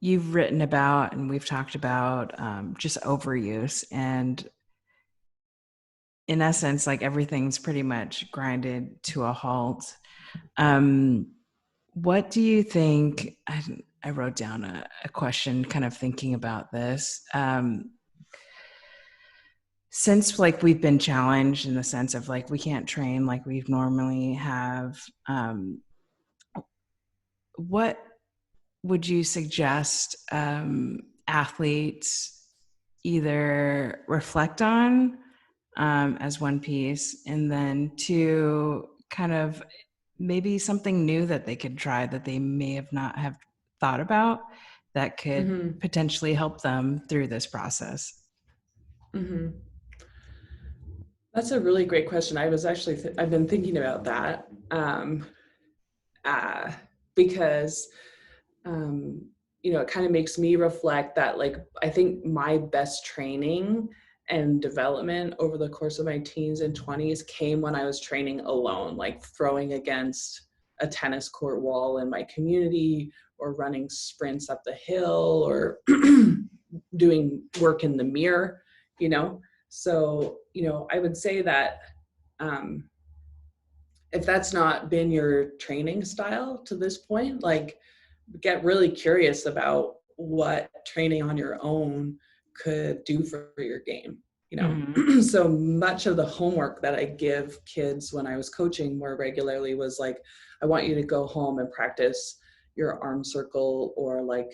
you've written about and we've talked about just overuse, and in essence, like everything's pretty much grinded to a halt. Um, what do you think? I wrote down a question kind of thinking about this. Since like we've been challenged in the sense of like we can't train like we've normally have, what would you suggest athletes either reflect on as one piece, and then two, kind of maybe something new that they could try that they may have not have thought about that could Mm-hmm. potentially help them through this process? Mm-hmm. That's a really great question. I was actually, I've been thinking about that uh, because, um, it kind of makes me reflect that, like, I think my best training and development over the course of my teens and 20s came when I was training alone, like throwing against a tennis court wall in my community or running sprints up the hill or doing work in the mirror, you know? So, I would say that um, if that's not been your training style to this point, like get really curious about what training on your own could do for your game. Mm-hmm. So much of the homework that I give kids when I was coaching more regularly was like, I want you to go home and practice your arm circle or like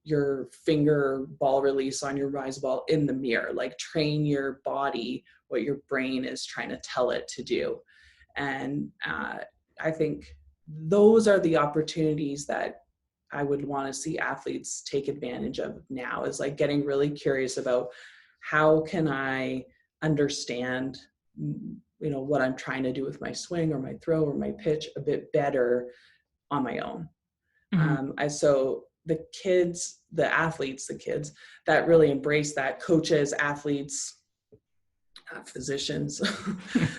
your finger ball release on your rise ball in the mirror, like train your body what your brain is trying to tell it to do. And I think those are the opportunities that I would want to see athletes take advantage of now, is like getting really curious about how can I understand, what I'm trying to do with my swing or my throw or my pitch a bit better on my own. Mm-hmm. So the kids, the kids that really embrace that, coaches, athletes, physicians,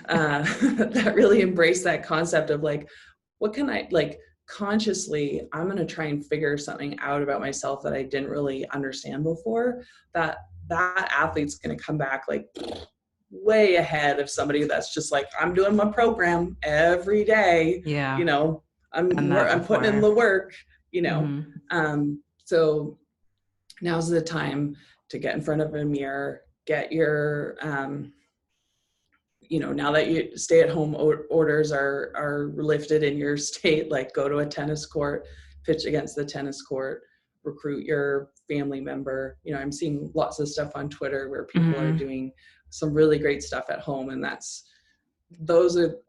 that really embrace that concept of like, what can I, like, consciously, I'm going to try and figure something out about myself that I didn't really understand before. That athlete's going to come back like way ahead of somebody that's just like, I'm doing my program every day, Yeah, done that I'm putting in before. the work, Mm-hmm. so now's the time to get in front of a mirror, get your now that you stay at home orders are lifted in your state, like go to a tennis court, pitch against the tennis court, recruit your family member. I'm seeing lots of stuff on Twitter where people are Mm-hmm. doing some really great stuff at home. And I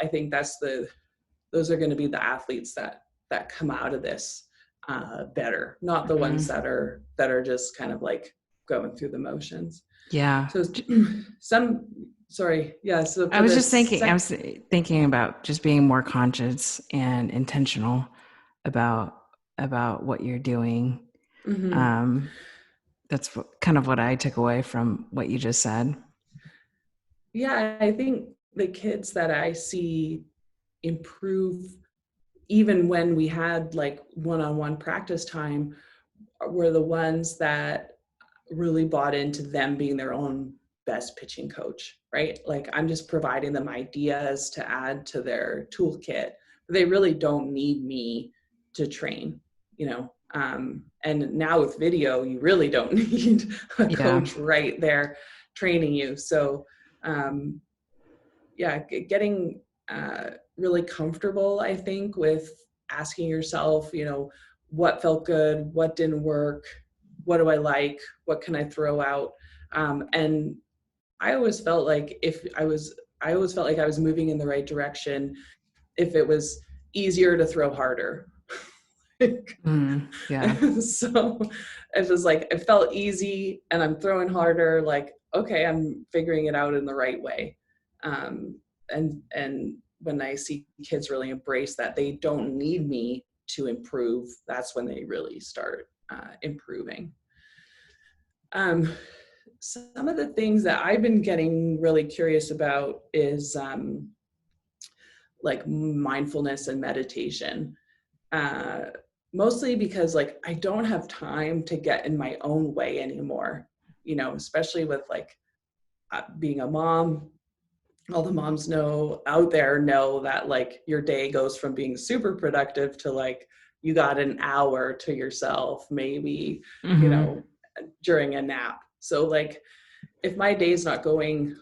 think those are going to be the athletes that come out of this better, not the ones Mm-hmm. that are just kind of like going through the motions. Yeah. So some, sorry, yeah. So I for was just this thinking, thinking about just being more conscious and intentional about what you're doing. mm-hmm. Um, that's kind of what I took away from what you just said. Yeah, I think the kids that I see improve, even when we had like one-on-one practice time, were the ones that really bought into them being their own best pitching coach, right? Like I'm just providing them ideas to add to their toolkit. But they really don't need me to train, and now with video, you really don't need a Yeah. coach right there training you. So, yeah, getting really comfortable, I think, with asking yourself, what felt good, what didn't work, what do I like, what can I throw out, and I always felt like I always felt like I was moving in the right direction if it was easier to throw harder. Yeah. So it was like it felt easy and I'm throwing harder, like, okay, I'm figuring it out in the right way. And when I see kids really embrace that they don't need me to improve, that's when they really start improving. um, some of the things that I've been getting really curious about is like mindfulness and meditation. mostly because like I don't have time to get in my own way anymore, you know, especially with like being a mom. All the moms know out there know that like your day goes from being super productive to like you got an hour to yourself, maybe, you Mm-hmm. know, during a nap. So like if my day's not going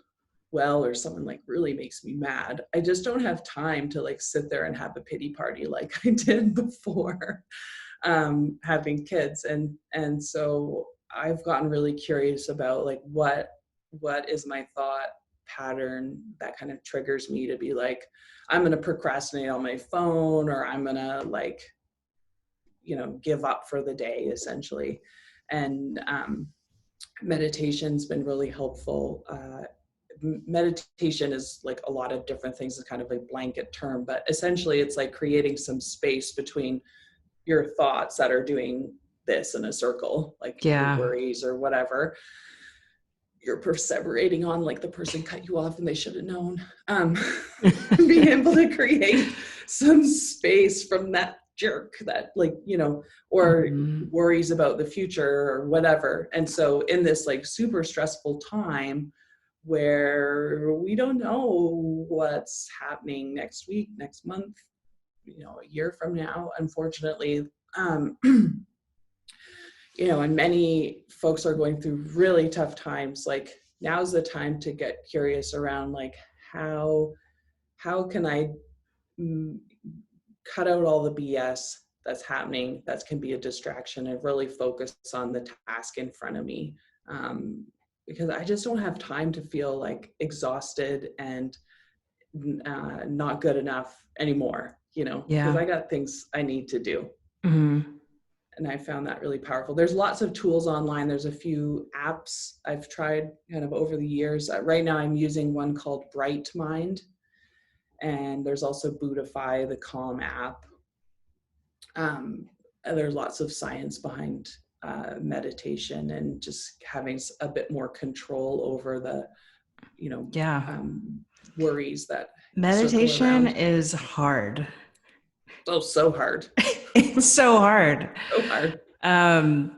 well or someone like really makes me mad, I just don't have time to like sit there and have a pity party like I did before having kids. And so I've gotten really curious about like what is my thought pattern that kind of triggers me to be like, I'm going to procrastinate on my phone, or I'm going to like, you know, give up for the day essentially. And meditation's been really helpful. Meditation is like a lot of different things. It's kind of a blanket term, but essentially it's like creating some space between your thoughts that are doing this in a circle, like your Yeah. worries or whatever you're perseverating on, like the person cut you off and they should have known. Being able to create some space from that jerk that like, you know, or Mm-hmm. worries about the future or whatever. And so in this like super stressful time where we don't know what's happening next week, next month, you know, a year from now, unfortunately, you know, and many folks are going through really tough times. Like now's the time to get curious around like how can I mm, cut out all the BS that's happening that can be a distraction and really focus on the task in front of me, because I just don't have time to feel like exhausted and not good enough anymore, you know, because Yeah. I got things I need to do. Mm-hmm. And I found that really powerful. There's lots of tools online. There's a few apps I've tried kind of over the years. Right now I'm using one called Bright Mind, and there's also Buddhify, the Calm app. And there's lots of science behind meditation and just having a bit more control over the, you know, Yeah. worries that circle Meditation around. is hard. Oh, so hard. It's so hard. So hard. Um,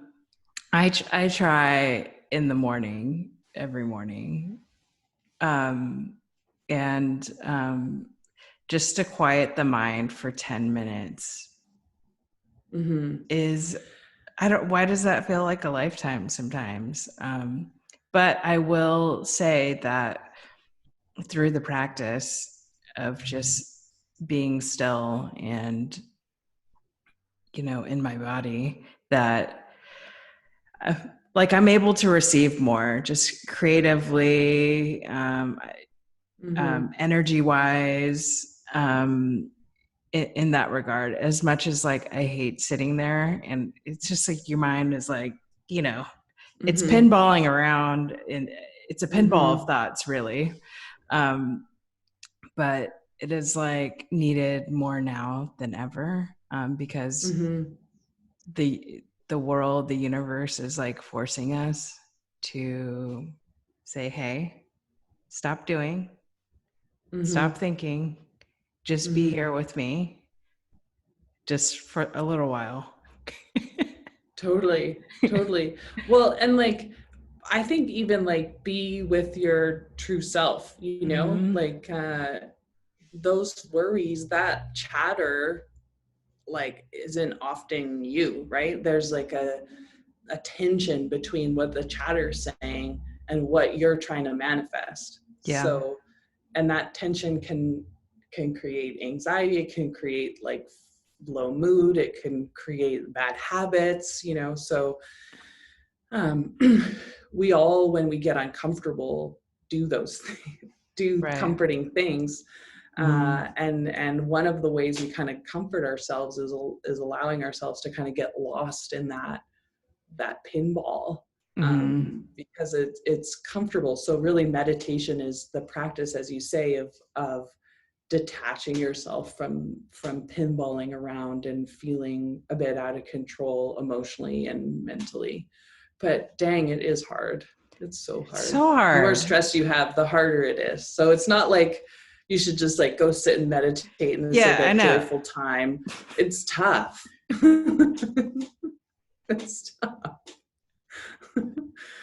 I try in the morning, every morning, um, and just to quiet the mind for 10 minutes Mm-hmm. is, I don't, why does that feel like a lifetime sometimes? But I will say that through the practice of just being still and, you know, in my body, that like I'm able to receive more just creatively, Mm-hmm. energy wise, in that regard, as much as like I hate sitting there and it's just like your mind is like, you know, it's Mm-hmm. pinballing around and it's a pinball of Mm-hmm. thoughts really. Um, but it is like needed more now than ever, because Mm-hmm. the world, the universe is like forcing us to say, hey, stop doing, stop Mm-hmm. thinking, just be Mm-hmm. here with me just for a little while. Totally. Totally. Well, and like, I think even like be with your true self, you know, Mm-hmm. like those worries, that chatter, like isn't often you, right? There's like a tension between what the chatter's saying and what you're trying to manifest. Yeah. So, and that tension can create anxiety, it can create like low mood, it can create bad habits, you know. So um, we all, when we get uncomfortable, do those things, do Right. comforting things. Mm-hmm. And one of the ways we kind of comfort ourselves is allowing ourselves to kind of get lost in that pinball, Mm-hmm. because it's comfortable. So really meditation is the practice, as you say, of detaching yourself from pinballing around and feeling a bit out of control emotionally and mentally. But dang, it is hard. It's so hard. So The more hard. stress you have, the harder it is. So it's not like you should just like go sit and meditate and it's like Yeah, I a know. joyful time. It's tough. It's tough.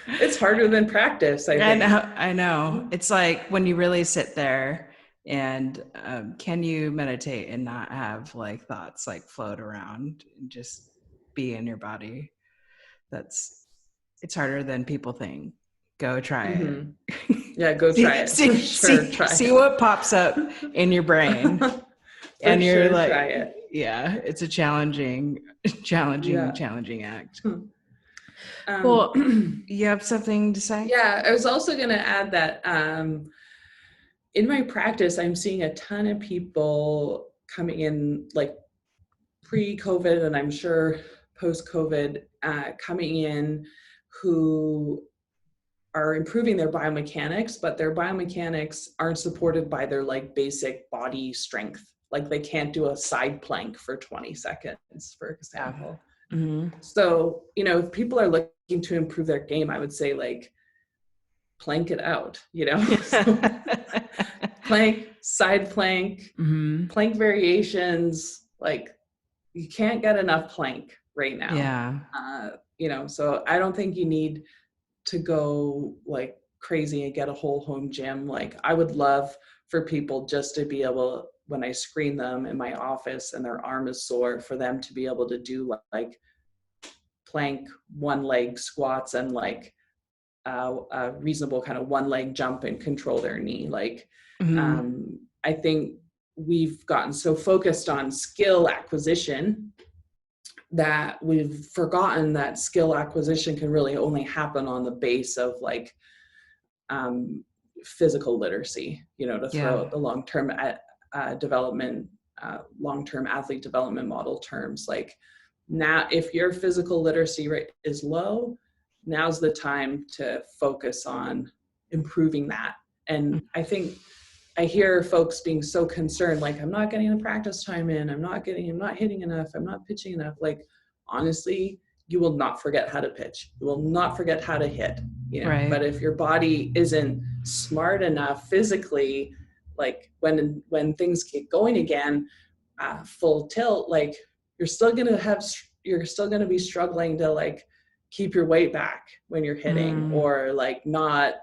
It's harder than practice, I think. I know. It's like when you really sit there and can you meditate and not have like thoughts like float around and just be in your body? It's harder than people think. Go try it. Mm-hmm. Yeah, go try it for sure. Try See it. what pops up in your brain. For And you're sure, like, try it. yeah, it's a challenging act. Well, you have something to say? Yeah, I was also going to add that in my practice, I'm seeing a ton of people coming in like pre-COVID, and I'm sure post-COVID, coming in who are improving their biomechanics, but their biomechanics aren't supported by their like basic body strength. Like they can't do a side plank for 20 seconds, for example. Yeah. Mm-hmm. So, if people are looking to improve their game, I would say like plank it out, So, plank, side plank, Mm-hmm. plank variations, like you can't get enough plank right now. Yeah. So I don't think you need to go like crazy and get a whole home gym. Like I would love for people just to be able, when I screen them in my office and their arm is sore, for them to be able to do like plank, one leg squats and like a reasonable kind of one leg jump and control their knee. Like, I think we've gotten so focused on skill acquisition that we've forgotten that skill acquisition can really only happen on the base of like physical literacy, to throw out the long-term development, long-term athlete development model terms. Like now, if your physical literacy rate is low, now's the time to focus on improving that. And I think I hear folks being so concerned, like, I'm not getting the practice time in, I'm not hitting enough, I'm not pitching enough. Like, honestly, you will not forget how to pitch. You will not forget how to hit, Right. But if your body isn't smart enough physically, like when things get going again, full tilt, like you're still going to be struggling to like keep your weight back when you're hitting, or like not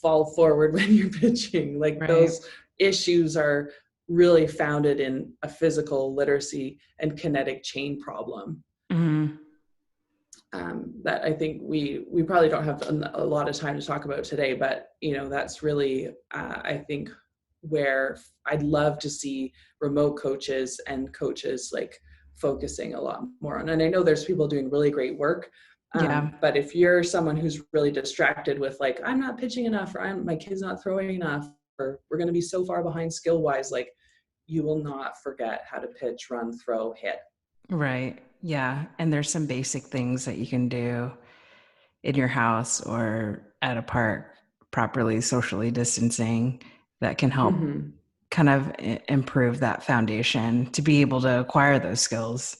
fall forward when you're pitching. Like those issues are really founded in a physical literacy and kinetic chain problem. That I think we probably don't have a lot of time to talk about today, but that's really I think where I'd love to see remote coaches and coaches like focusing a lot more on. And I know there's people doing really great work, but if you're someone who's really distracted with like, I'm not pitching enough, or my kid's not throwing enough, or we're going to be so far behind skill wise, like you will not forget how to pitch, run, throw, hit. Right. Yeah. And there's some basic things that you can do in your house or at a park, properly socially distancing, that can help kind of improve that foundation to be able to acquire those skills.